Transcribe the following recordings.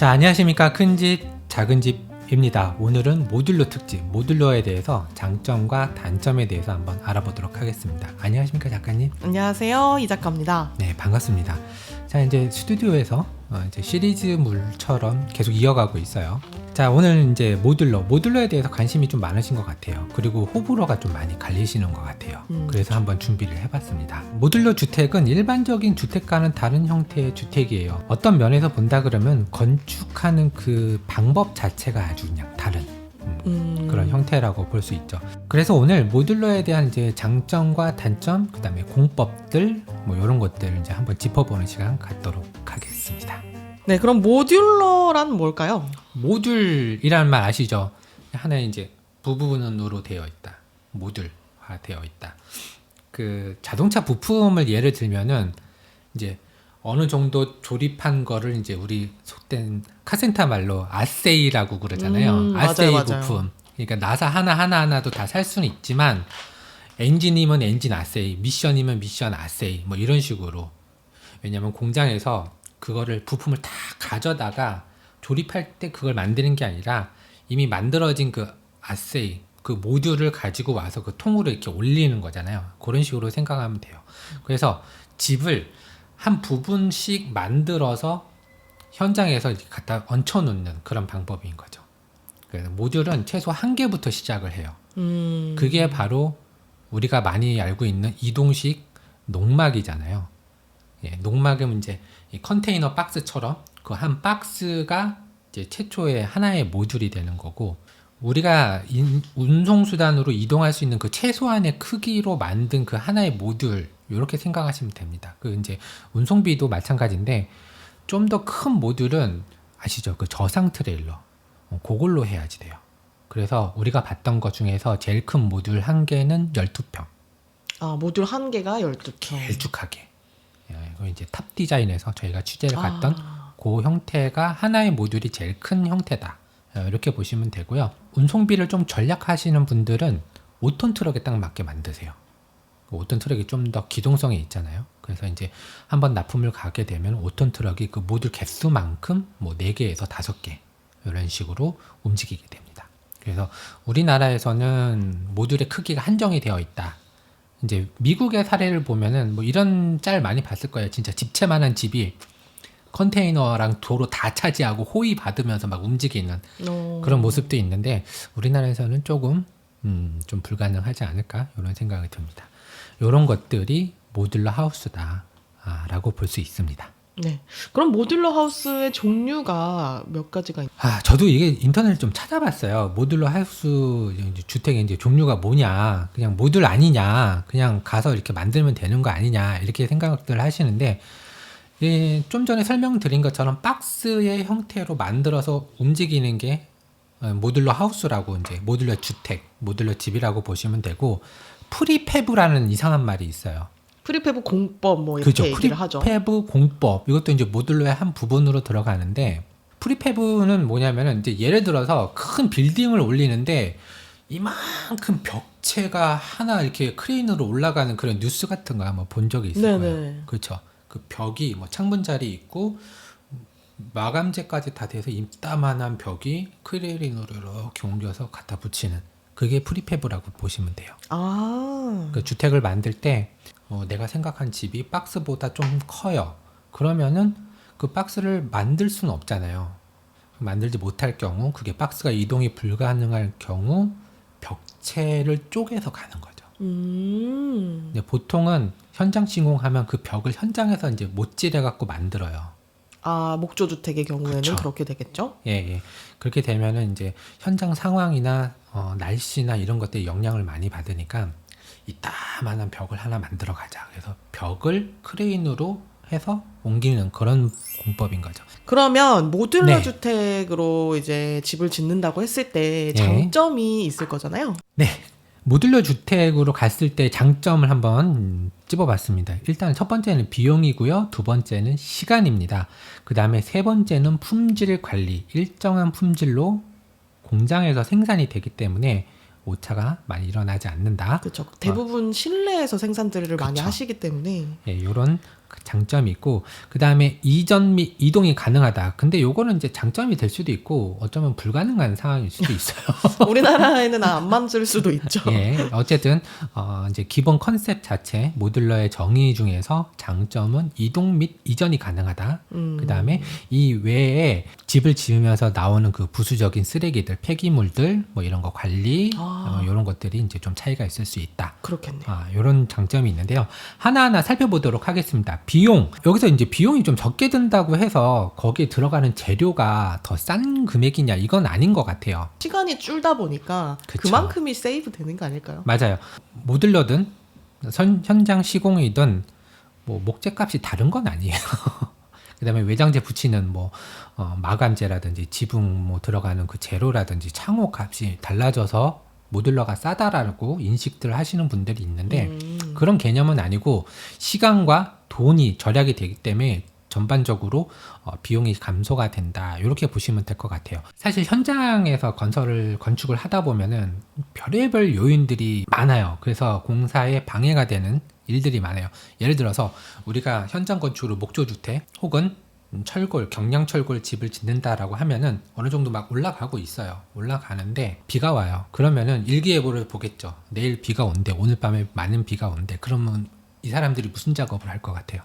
자, 안녕하십니까. 큰집 작은집입니다. 오늘은 모듈러 특집, 모듈러에 대해서 장점과 단점에 대해서 한번 알아보도록 하겠습니다. 안녕하십니까, 작가님. 안녕하세요, 이 작가입니다. 네, 반갑습니다. 자, 이제 스튜디오에서 이제 시리즈물처럼 계속 이어가고 있어요. 자, 오늘 이제 모듈러에 대해서 관심이 좀 많으신 것 같아요. 그리고 호불호가 좀 많이 갈리시는 것 같아요. 그래서 한번 준비를 해봤습니다. 모듈러 주택은 일반적인 주택과는 다른 형태의 주택이에요. 어떤 면에서 본다 그러면 건축하는 그 방법 자체가 아주 그냥 다른 그런 형태라고 볼 수 있죠. 그래서 오늘 모듈러에 대한 이제 장점과 단점, 그 다음에 공법들, 뭐 이런 것들 이제 한번 짚어보는 시간 갖도록 하겠습니다. 네, 그럼 모듈러란 뭘까요? 모듈이라는 말 아시죠? 하나의 이제 부분으로 되어 있다. 모듈화 되어 있다. 그 자동차 부품을 예를 들면은 이제 어느 정도 조립한 거를 이제 우리 속된 카센터 말로 아세이라고 그러잖아요. 아세이 맞아요. 부품. 그러니까 나사 하나하나도 다 살 수는 있지만 엔진이면 엔진 아세이, 미션이면 미션 아세이 뭐 이런 식으로. 왜냐면 공장에서 그거를 부품을 다 가져다가 조립할 때 그걸 만드는 게 아니라 이미 만들어진 그 아세이, 그 모듈을 가지고 와서 그 통으로 이렇게 올리는 거잖아요. 그런 식으로 생각하면 돼요. 그래서 집을 한 부분씩 만들어서 현장에서 이렇게 갖다 얹혀놓는 그런 방법인 거죠. 그래서 모듈은 최소 한 개부터 시작을 해요. 그게 바로 우리가 많이 알고 있는 이동식 농막이잖아요. 예, 농막은 이제 이 컨테이너 박스처럼 그 한 박스가 이제 최초의 하나의 모듈이 되는 거고, 우리가 운송수단으로 이동할 수 있는 그 최소한의 크기로 만든 그 하나의 모듈, 이렇게 생각하시면 됩니다. 그 이제 운송비도 마찬가지인데 좀 더 큰 모듈은 아시죠? 그 저상 트레일러, 그걸로 해야지 돼요. 그래서 우리가 봤던 것 중에서 제일 큰 모듈 한 개는 12평. 아, 모듈 한 개가 12평. 길쭉하게. 이거 이제 탑 디자인에서 저희가 취재를 갔던 그 형태가 하나의 모듈이 제일 큰 형태다. 이렇게 보시면 되고요. 운송비를 좀 절약하시는 분들은 5톤 트럭에 딱 맞게 만드세요. 5톤 트럭이 좀 더 기동성이 있잖아요. 그래서 이제 한번 납품을 가게 되면 5톤 트럭이 그 모듈 개수만큼 뭐 4개에서 5개 이런 식으로 움직이게 됩니다. 그래서 우리나라에서는 모듈의 크기가 한정이 되어 있다. 이제 미국의 사례를 보면은 뭐 이런 짤 많이 봤을 거예요. 진짜 집채만한 집이 컨테이너랑 도로 다 차지하고 호위 받으면서 막 움직이는 그런 모습도 있는데 우리나라에서는 조금 좀 불가능하지 않을까 이런 생각이 듭니다. 이런 것들이 모듈러 하우스다 라고 볼 수 있습니다. 네. 그럼 모듈러 하우스의 종류가 몇 가지가 저도 이게 인터넷을 좀 찾아봤어요. 모듈러 하우스 주택의 이제 종류가 뭐냐, 그냥 모듈 아니냐, 그냥 가서 이렇게 만들면 되는 거 아니냐, 이렇게 생각들 하시는데, 좀 전에 설명드린 것처럼 박스의 형태로 만들어서 움직이는 게 모듈러 하우스라고, 이제 모듈러 주택, 모듈러 집이라고 보시면 되고, 프리패브라는 이상한 말이 있어요. 프리패브 공법 뭐 이렇게 그렇죠. 얘기를 하죠. 프리패브 공법, 이것도 이제 모듈러의 한 부분으로 들어가는데, 프리패브는 뭐냐면은 이제 예를 들어서 큰 빌딩을 올리는데 이만큼 벽체가 하나 이렇게 크레인으로 올라가는 그런 뉴스 같은 거 한번 본 적이 있을 거예요. 그렇죠. 그 벽이 뭐 창문 자리 있고 마감재까지 다 돼서 이따만한 벽이 크레인으로 이렇게 옮겨서 갖다 붙이는, 그게 프리패브라고 보시면 돼요. 그 주택을 만들 때 내가 생각한 집이 박스보다 좀 커요. 그러면은 그 박스를 만들 수는 없잖아요. 만들지 못할 경우, 그게 박스가 이동이 불가능할 경우 벽체를 쪼개서 가는 거죠. 근데 보통은 현장 시공하면 그 벽을 현장에서 이제 못질해 갖고 만들어요. 목조 주택의 경우에는 그쵸. 그렇게 되겠죠? 예. 그렇게 되면은 이제 현장 상황이나 날씨나 이런 것들에 영향을 많이 받으니까 이따만한 벽을 하나 만들어 가자. 그래서 벽을 크레인으로 해서 옮기는 그런 공법인 거죠. 그러면 모듈러 네. 주택으로 이제 집을 짓는다고 했을 때 네. 장점이 있을 거잖아요. 네. 모듈러 주택으로 갔을 때 장점을 한번 찝어봤습니다. 일단 첫 번째는 비용이고요. 두 번째는 시간입니다. 그 다음에 세 번째는 품질 관리. 일정한 품질로 공장에서 생산이 되기 때문에 오차가 많이 일어나지 않는다. 그렇죠. 대부분 실내에서 생산들을 많이 그쵸. 하시기 때문에. 이런 그 장점이 있고, 그 다음에 이전 및 이동이 가능하다. 근데 요거는 이제 장점이 될 수도 있고 어쩌면 불가능한 상황일 수도 있어요. 우리나라에는 안 만들 수도 있죠. 예, 어쨌든 이제 기본 컨셉 자체 모듈러의 정의 중에서 장점은 이동 및 이전이 가능하다. 그 다음에 이 외에 집을 지으면서 나오는 그 부수적인 쓰레기들, 폐기물들 뭐 이런 거 관리 이런 것들이 이제 좀 차이가 있을 수 있다. 그렇겠네요. 이런 장점이 있는데요. 하나하나 살펴보도록 하겠습니다. 비용. 여기서 이제 비용이 좀 적게 든다고 해서 거기에 들어가는 재료가 더 싼 금액이냐, 이건 아닌 것 같아요. 시간이 줄다 보니까 그쵸. 그만큼이 세이브 되는 거 아닐까요? 맞아요. 모듈러든 현장 시공이든 뭐 목재값이 다른 건 아니에요. 그다음에 외장재 붙이는 뭐 마감재라든지 지붕 뭐 들어가는 그 재료라든지 창호 값이 달라져서 모듈러가 싸다라고 인식들 하시는 분들이 있는데 그런 개념은 아니고 시간과 돈이 절약이 되기 때문에 전반적으로 비용이 감소가 된다. 이렇게 보시면 될 것 같아요. 사실 현장에서 건축을 하다 보면은 별의별 요인들이 많아요. 그래서 공사에 방해가 되는 일들이 많아요. 예를 들어서 우리가 현장 건축으로 목조주택 혹은 철골, 경량철골 집을 짓는다라고 하면은 어느 정도 막 올라가고 있어요. 올라가는데 비가 와요. 그러면은 일기예보를 보겠죠. 내일 비가 온대. 오늘 밤에 많은 비가 온대. 그러면 이 사람들이 무슨 작업을 할 것 같아요?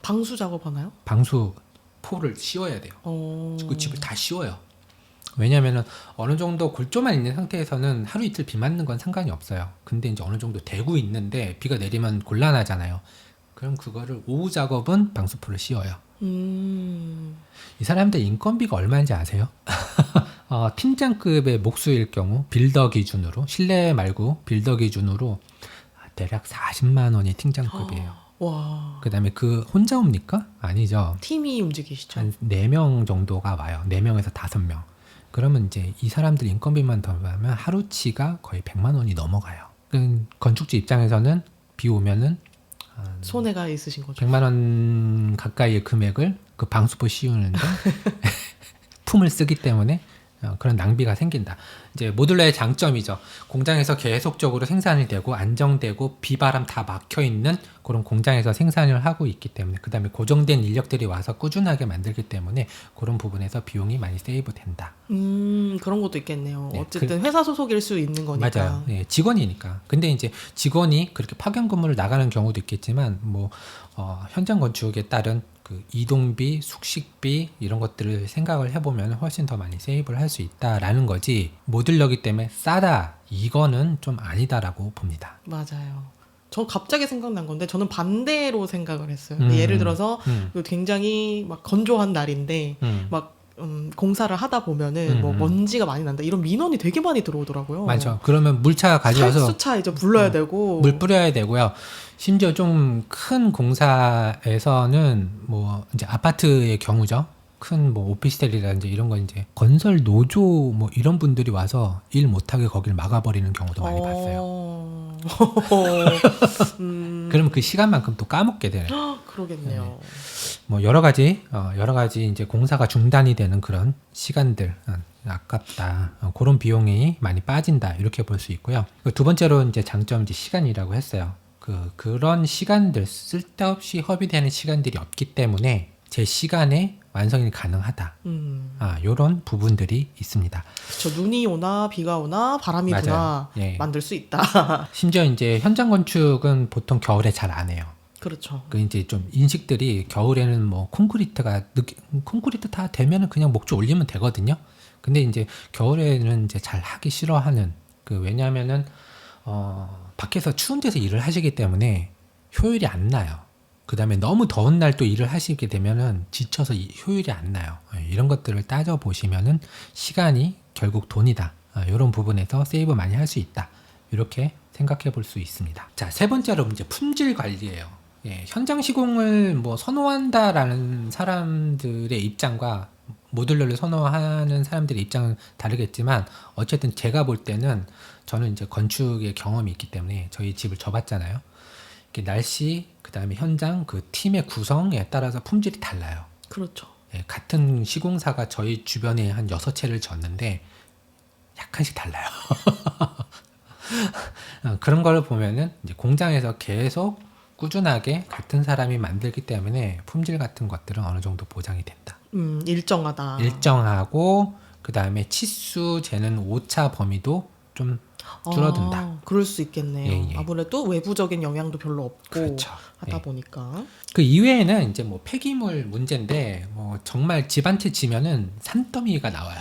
방수 작업하나요? 방수 포를 씌워야 돼요. 그 집을 다 씌워요. 왜냐면은 어느 정도 골조만 있는 상태에서는 하루 이틀 비 맞는 건 상관이 없어요. 근데 이제 어느 정도 대고 있는데 비가 내리면 곤란하잖아요. 그럼 그거를 오후 작업은 방수포를 씌워요. 이 사람들 인건비가 얼마인지 아세요? 팀장급의 목수일 경우 빌더 기준으로, 실내 말고 빌더 기준으로 대략 40만 원이 팀장급이에요. 와. 그 다음에 그 혼자 옵니까? 아니죠. 팀이 움직이시죠. 한 4명 정도가 와요. 4명에서 5명. 그러면 이제 이 사람들 인건비만 더하면 하루치가 거의 100만 원이 넘어가요. 건축주 입장에서는 비 오면은 손해가 있으신 거죠. 100만 원 가까이의 금액을 그 방수포 씌우는데 품을 쓰기 때문에 그런 낭비가 생긴다. 이제 모듈러의 장점이죠. 공장에서 계속적으로 생산이 되고 안정되고 비바람 다 막혀 있는 그런 공장에서 생산을 하고 있기 때문에, 그 다음에 고정된 인력들이 와서 꾸준하게 만들기 때문에 그런 부분에서 비용이 많이 세이브 된다. 그런 것도 있겠네요. 네, 어쨌든 회사 소속일 수 있는 거니까. 맞아요. 네, 직원이니까. 근데 이제 직원이 그렇게 파견 근무를 나가는 경우도 있겠지만 뭐 현장 건축에 따른 그 이동비, 숙식비 이런 것들을 생각을 해보면 훨씬 더 많이 세이브를 할 수 있다라는 거지, 모듈러기 때문에 싸다 이거는 좀 아니다라고 봅니다. 맞아요. 저 갑자기 생각난 건데 저는 반대로 생각을 했어요. 예를 들어서 굉장히 막 건조한 날인데 막 공사를 하다 보면은 뭐 먼지가 많이 난다 이런 민원이 되게 많이 들어오더라고요. 맞죠. 그러면 물차 가져와서 탈수차 이제 불러야 되고 물 뿌려야 되고요. 심지어 좀 큰 공사에서는 뭐 이제 아파트의 경우죠. 큰 뭐 오피스텔이라든지 이런 거 이제 건설 노조 뭐 이런 분들이 와서 일 못하게 거길 막아버리는 경우도 많이 봤어요. 그러면 그 시간만큼 또 까먹게 되네요. 그러겠네요. 뭐 여러 가지 이제 공사가 중단이 되는 그런 시간들 아깝다. 그런 비용이 많이 빠진다. 이렇게 볼 수 있고요. 두 번째로 이제 장점 이제 시간이라고 했어요. 그런 시간들, 쓸데없이 허비되는 시간들이 없기 때문에 제 시간에 완성이 가능하다. 요런 부분들이 있습니다. 그렇죠. 눈이 오나 비가 오나 바람이 맞아요. 부나 예. 만들 수 있다. 심지어 이제 현장 건축은 보통 겨울에 잘 안 해요. 그렇죠. 그 이제 좀 인식들이 겨울에는 뭐 콘크리트 다 되면은 그냥 목조 올리면 되거든요. 근데 이제 겨울에는 이제 잘 하기 싫어하는, 왜냐하면은 밖에서 추운 데서 일을 하시기 때문에 효율이 안 나요. 그 다음에 너무 더운 날 또 일을 하시게 되면은 지쳐서 효율이 안 나요. 이런 것들을 따져 보시면은 시간이 결국 돈이다. 이런 부분에서 세이브 많이 할 수 있다. 이렇게 생각해 볼 수 있습니다. 자, 세 번째로 이제 품질 관리예요. 현장 시공을 뭐 선호한다라는 사람들의 입장과 모듈러를 선호하는 사람들의 입장은 다르겠지만, 어쨌든 제가 볼 때는, 저는 이제 건축의 경험이 있기 때문에 저희 집을 져봤잖아요. 날씨, 그 다음에 현장, 그 팀의 구성에 따라서 품질이 달라요. 그렇죠. 같은 시공사가 저희 주변에 한 6채를 졌는데 약간씩 달라요. 그런 걸 보면은 이제 공장에서 계속 꾸준하게 같은 사람이 만들기 때문에 품질 같은 것들은 어느 정도 보장이 된다. 일정하다. 일정하고 그 다음에 치수 재는 오차 범위도 좀 줄어든다. 그럴 수 있겠네요. 예, 예. 아무래도 외부적인 영향도 별로 없고 그렇죠. 하다 예. 보니까. 그 이외에는 이제 뭐 폐기물 문제인데 뭐 정말 집 한 채 지면은 산더미가 나와요.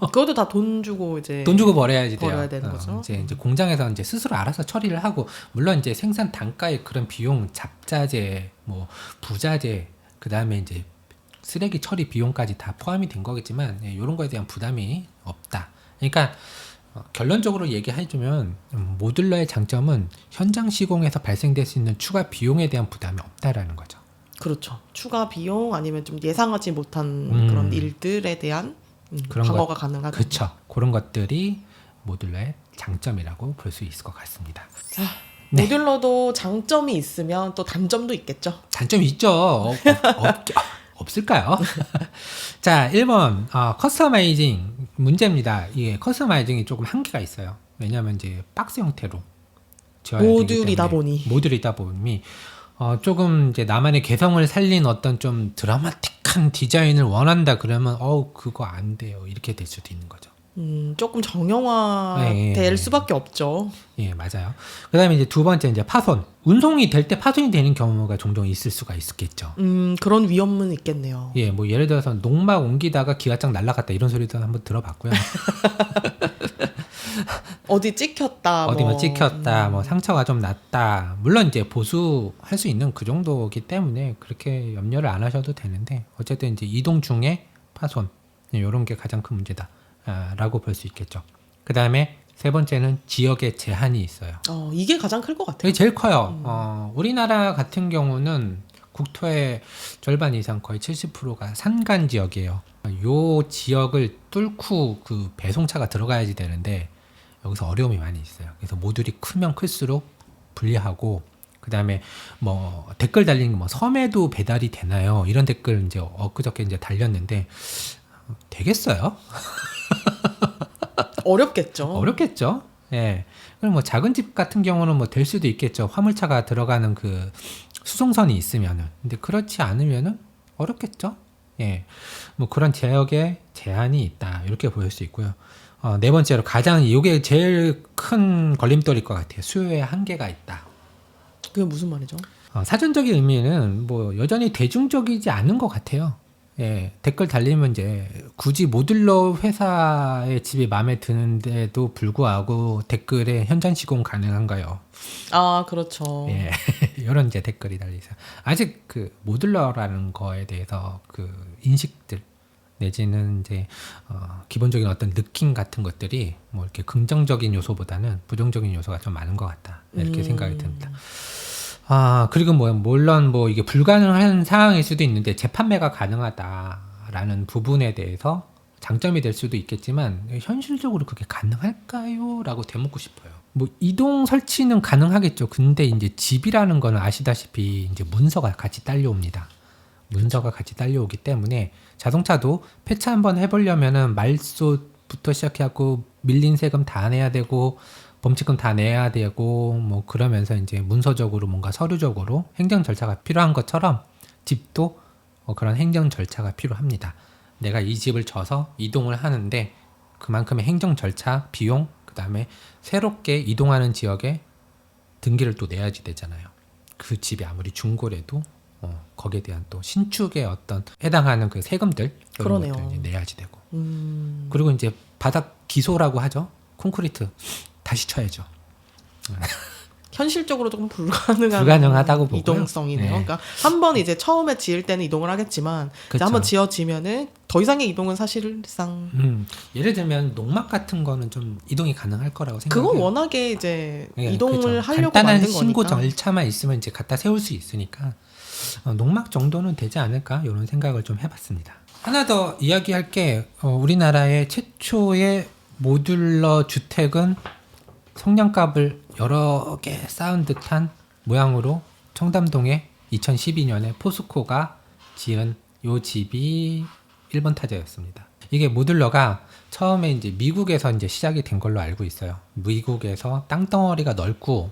그것도 다 돈 주고 이제 돈 주고 버려야지 돼요. 버려야 되는 거죠. 이제 공장에서 이제 스스로 알아서 처리를 하고 물론 이제 생산 단가의 그런 비용, 잡자재, 뭐 부자재, 그 다음에 이제 쓰레기 처리 비용까지 다 포함이 된 거겠지만 이런 거에 대한 부담이 없다. 그러니까 결론적으로 얘기해주면 모듈러의 장점은 현장 시공에서 발생될 수 있는 추가 비용에 대한 부담이 없다라는 거죠. 그렇죠. 추가 비용 아니면 좀 예상하지 못한 그런 일들에 대한 그런 방어가 가능하다. 그렇죠. 그런 것들이 모듈러의 장점이라고 볼 수 있을 것 같습니다. 자, 네. 모듈러도 장점이 있으면 또 단점도 있겠죠. 단점이 있죠. 없을까요? 자, 1번 커스터마이징 문제입니다. 이게 커스터마이징이 조금 한계가 있어요. 왜냐하면 이제 박스 형태로 지어야 모듈이다 모듈이다 보니 조금 이제 나만의 개성을 살린 어떤 좀 드라마틱한 디자인을 원한다 그러면 그거 안 돼요. 이렇게 될 수도 있는 거죠. 조금 정형화될 수밖에 없죠. 예, 맞아요. 그다음에 이제 두 번째 이제 파손. 운송이 될 때 파손이 되는 경우가 종종 있을 수가 있겠죠. 그런 위험은 있겠네요. 예, 뭐 예를 들어서 농막 옮기다가 기와장 날라갔다 이런 소리도 한번 들어봤고요. 어디 찍혔다. 어디만 찍혔다, 뭐 상처가 좀 났다. 물론 이제 보수할 수 있는 그 정도기 때문에 그렇게 염려를 안 하셔도 되는데 어쨌든 이제 이동 중에 파손 이런 게 가장 큰 문제다라고 볼 수 있겠죠. 그 다음에 세 번째는 지역의 제한이 있어요. 이게 가장 클 것 같아요. 이게 제일 커요. 우리나라 같은 경우는 국토의 절반 이상 거의 70%가 산간 지역이에요. 요 지역을 뚫고 그 배송차가 들어가야지 되는데 여기서 어려움이 많이 있어요. 그래서 모듈이 크면 클수록 불리하고 그 다음에 뭐 댓글 달린 뭐 섬에도 배달이 되나요? 이런 댓글 이제 엊그저께 이제 달렸는데 되겠어요? 어렵겠죠. 어렵겠죠. 예. 그럼 뭐 작은 집 같은 경우는 뭐 될 수도 있겠죠. 화물차가 들어가는 그 수송선이 있으면은. 근데 그렇지 않으면은 어렵겠죠. 예. 뭐 그런 지역에 제한이 있다. 이렇게 보일 수 있고요. 네 번째로 가장 이게 제일 큰 걸림돌일 것 같아요. 수요에 한계가 있다. 그게 무슨 말이죠? 사전적인 의미는 뭐 여전히 대중적이지 않은 것 같아요. 예, 댓글 달리면 이제 굳이 모듈러 회사의 집이 마음에 드는데도 불구하고 댓글에 현장 시공 가능한가요? 그렇죠. 예, 이런 이제 댓글이 달리죠. 아직 그 모듈러라는 거에 대해서 그 인식들 내지는 이제 기본적인 어떤 느낌 같은 것들이 뭐 이렇게 긍정적인 요소보다는 부정적인 요소가 좀 많은 것 같다 이렇게 생각이 듭니다. 그리고 뭐 물론 뭐 이게 불가능한 상황일 수도 있는데 재판매가 가능하다라는 부분에 대해서 장점이 될 수도 있겠지만 현실적으로 그게 가능할까요? 라고 되묻고 싶어요. 뭐 이동 설치는 가능하겠죠. 근데 이제 집이라는 거는 아시다시피 이제 문서가 같이 딸려옵니다. 문서가 같이 딸려오기 때문에 자동차도 폐차 한번 해보려면은 말소부터 시작해갖고 밀린 세금 다 내야 되고 범칙금 다 내야 되고 뭐 그러면서 이제 문서적으로 뭔가 서류적으로 행정 절차가 필요한 것처럼 집도 그런 행정 절차가 필요합니다. 내가 이 집을 져서 이동을 하는데 그만큼의 행정 절차, 비용, 그 다음에 새롭게 이동하는 지역에 등기를 또 내야지 되잖아요. 그 집이 아무리 중고래도 거기에 대한 또 신축에 어떤 해당하는 그 세금들 그런 그러네요. 것들 이제 내야지 되고 그리고 이제 바닥 기소라고 하죠. 콘크리트 다시 쳐야죠. 현실적으로 조금 불가능하다고 보고요. 이동성이네요. 네. 그러니까 한번 이제 처음에 지을 때는 이동을 하겠지만 이제 한번 지어지면은 더 이상의 이동은 사실상 예를 들면 농막 같은 거는 좀 이동이 가능할 거라고 생각해요. 그건 워낙에 이제 네, 이동을 그렇죠. 하려고 간단한 만든 신고 거니까. 절차만 있으면 이제 갖다 세울 수 있으니까 농막 정도는 되지 않을까 이런 생각을 좀 해봤습니다. 하나 더 이야기할 게 우리나라의 최초의 모듈러 주택은 성냥갑을 여러 개 쌓은 듯한 모양으로 청담동에 2012년에 포스코가 지은 요 집이 1번 타자였습니다. 이게 모듈러가 처음에 이제 미국에서 이제 시작이 된 걸로 알고 있어요. 미국에서 땅덩어리가 넓고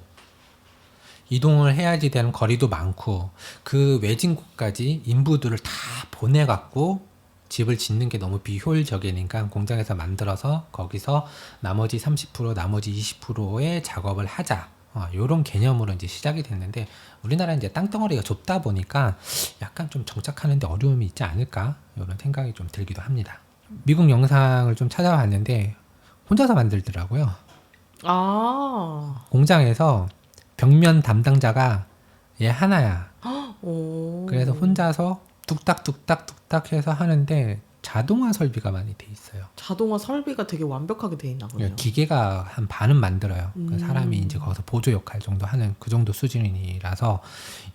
이동을 해야지 되는 거리도 많고 그 외진 곳까지 인부들을 다 보내갖고 집을 짓는 게 너무 비효율적이니까 공장에서 만들어서 거기서 나머지 30% 나머지 20%의 작업을 하자. 요런 개념으로 이제 시작이 됐는데 우리나라는 이제 땅덩어리가 좁다 보니까 약간 좀 정착하는데 어려움이 있지 않을까 이런 생각이 좀 들기도 합니다. 미국 영상을 좀 찾아봤는데 혼자서 만들더라고요. 아, 공장에서 벽면 담당자가 얘 하나야. 오. 그래서 혼자서 뚝딱뚝딱 해서 하는데 자동화 설비가 많이 돼 있어요. 자동화 설비가 되게 완벽하게 돼 있나 보네요. 기계가 한 반은 만들어요. 그 사람이 이제 거기서 보조 역할 정도 하는 그 정도 수준이라서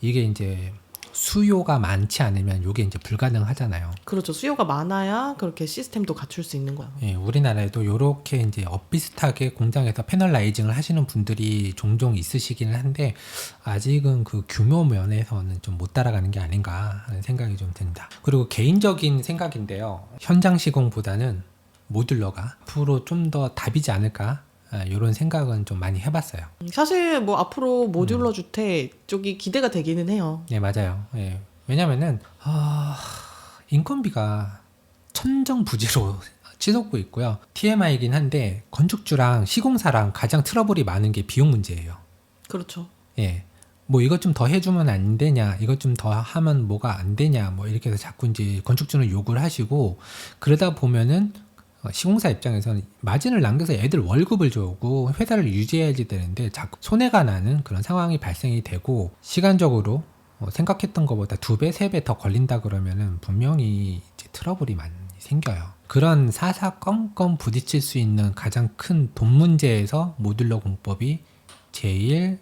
이게 이제 수요가 많지 않으면 이게 이제 불가능하잖아요. 그렇죠. 수요가 많아야 그렇게 시스템도 갖출 수 있는 거예요. 예, 우리나라에도 이렇게 이제 비슷하게 공장에서 패널 라이징을 하시는 분들이 종종 있으시기는 한데 아직은 그 규모 면에서는 좀 못 따라가는 게 아닌가 하는 생각이 좀 듭니다. 그리고 개인적인 생각인데요. 현장 시공보다는 모듈러가 앞으로 좀 더 답이지 않을까 이런 생각은 좀 많이 해봤어요. 사실 뭐 앞으로 모듈러 주택 쪽이 기대가 되기는 해요. 네, 맞아요. 예. 왜냐면은 인건비가 천정부지로 치솟고 있고요. TMI이긴 한데 건축주랑 시공사랑 가장 트러블이 많은 게 비용 문제예요. 그렇죠. 예. 뭐 이것 좀 더 해주면 안 되냐, 이것 좀 더 하면 뭐가 안 되냐, 뭐 이렇게 해서 자꾸 이제 건축주는 욕을 하시고 그러다 보면은 시공사 입장에서는 마진을 남겨서 애들 월급을 주고 회사를 유지해야지 되는데 자꾸 손해가 나는 그런 상황이 발생이 되고 시간적으로 생각했던 것보다 2배, 3배 더 걸린다 그러면은 분명히 이제 트러블이 많이 생겨요. 그런 사사건건 부딪힐 수 있는 가장 큰 돈 문제에서 모듈러 공법이 제일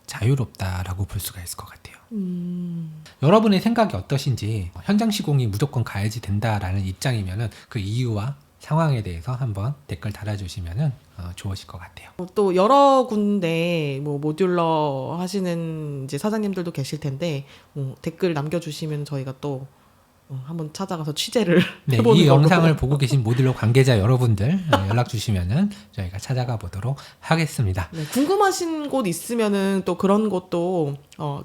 자유롭다라고 볼 수가 있을 것 같아요. 여러분의 생각이 어떠신지 현장 시공이 무조건 가야지 된다라는 입장이면은 그 이유와 상황에 대해서 한번 댓글 달아주시면은 좋으실 것 같아요. 또 여러 군데 뭐 모듈러 하시는 이제 사장님들도 계실 텐데 댓글 남겨주시면 저희가 또 한번 찾아가서 취재를 네, 해보는 이 걸로. 영상을 보고 계신 모듈러 관계자 여러분들 연락 주시면은 저희가 찾아가 보도록 하겠습니다. 네, 궁금하신 곳 있으면은 또 그런 것도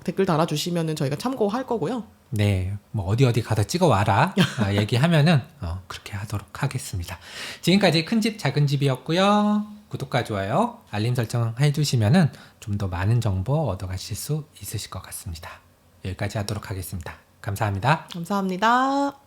댓글 달아주시면은 저희가 참고할 거고요. 네, 뭐 어디 가서 찍어 와라 얘기하면은 그렇게 하도록 하겠습니다. 지금까지 큰 집 작은 집이었고요. 구독과 좋아요, 알림 설정 해주시면은 좀 더 많은 정보 얻어가실 수 있으실 것 같습니다. 여기까지 하도록 하겠습니다. 감사합니다. 감사합니다.